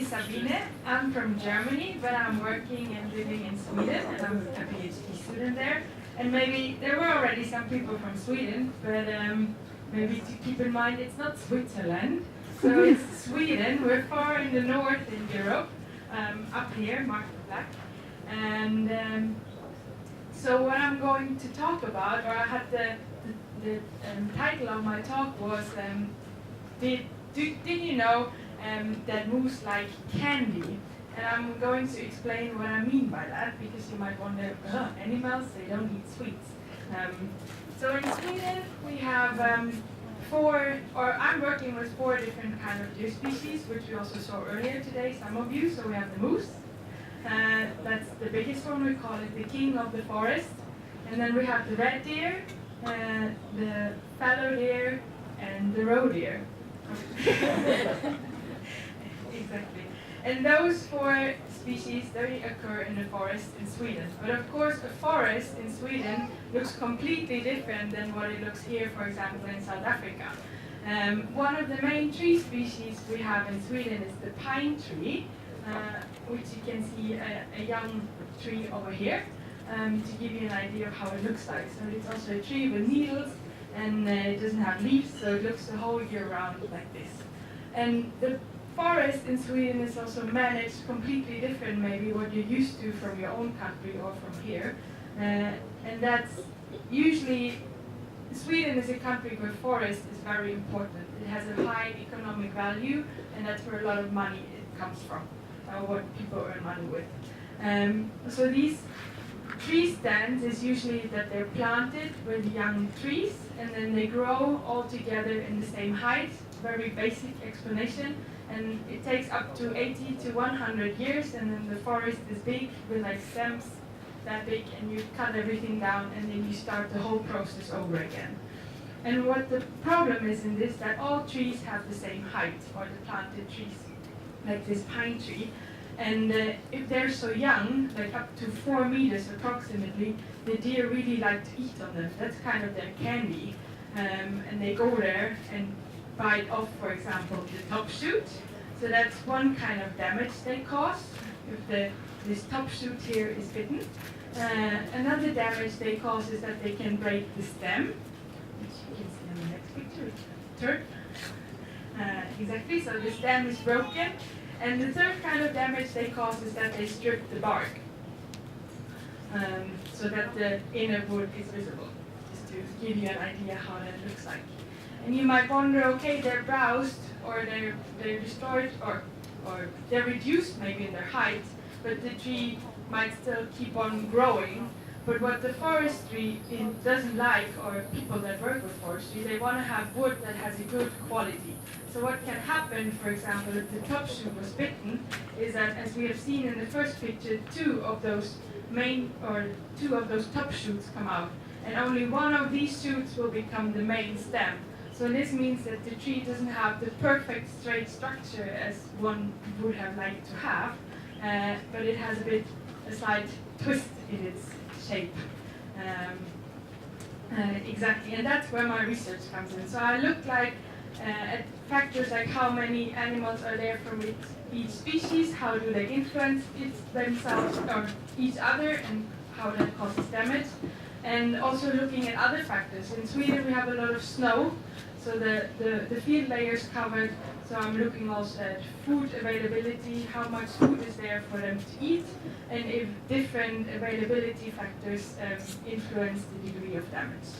is Sabine. I'm from Germany, but I'm working and living in Sweden, and I'm a PhD student there. And maybe there were already some people from Sweden, but maybe to keep in mind it's not Switzerland. So it's Sweden. We're far in the north in Europe, up here, marked with black. And so what I'm going to talk about, or I had the title of my talk was, did you know that moose like candy? And I'm going to explain what I mean by that, because you might wonder, animals, they don't eat sweets. So in Sweden we have I'm working with 4 different kind of deer species, which we also saw earlier today, some of you. So we have the moose, that's the biggest one, we call it the king of the forest. And then we have the red deer, the fallow deer, and the roe deer. Exactly. And those 4 species, they occur in the forest in Sweden. But of course, a forest in Sweden looks completely different than what it looks here, for example, in South Africa. One of the main tree species we have in Sweden is the pine tree, which you can see a young tree over here, to give you an idea of how it looks like. So it's also a tree with needles, and it doesn't have leaves, so it looks the whole year round like this. And the forest in Sweden is also managed completely different, maybe what you're used to from your own country or from here. And that's usually, Sweden is a country where forest is very important. It has a high economic value, and that's where a lot of money comes from, what people earn money with. So these tree stands is usually that they're planted with young trees, and then they grow all together in the same height. Very basic explanation. And it takes up to 80 to 100 years, and then the forest is big with like stems that big, and you cut everything down, and then you start the whole process over again. And what the problem is in this, that all trees have the same height, or the planted trees, like this pine tree. And if they're so young, like up to 4 meters approximately, the deer really like to eat on them. That's kind of their candy. And they go there and bite off, for example, the top shoot. So that's one kind of damage they cause if this top shoot here is bitten. Another damage they cause is that they can break the stem, which you can see on the next picture. Third, exactly. So the stem is broken. And the third kind of damage they cause is that they strip the bark, so that the inner wood is visible, just to give you an idea how that looks like. And you might wonder, okay, they're browsed, or they're destroyed, or they're reduced maybe in their height, but the tree might still keep on growing. But what the forestry doesn't like, or people that work with forestry, they want to have wood that has a good quality. So what can happen, for example, if the top shoot was bitten, is that, as we have seen in the first picture, 2 of those top shoots come out, and only one of these shoots will become the main stem. So this means that the tree doesn't have the perfect straight structure as one would have liked to have, but it has a slight twist in its shape. Exactly, and that's where my research comes in. So I looked at factors like how many animals are there from each species, how do they influence themselves or each other, and how that causes damage. And also looking at other factors. In Sweden we have a lot of snow, so the field layer is covered. So I'm looking also at food availability, how much food is there for them to eat, and if different availability factors influence the degree of damage.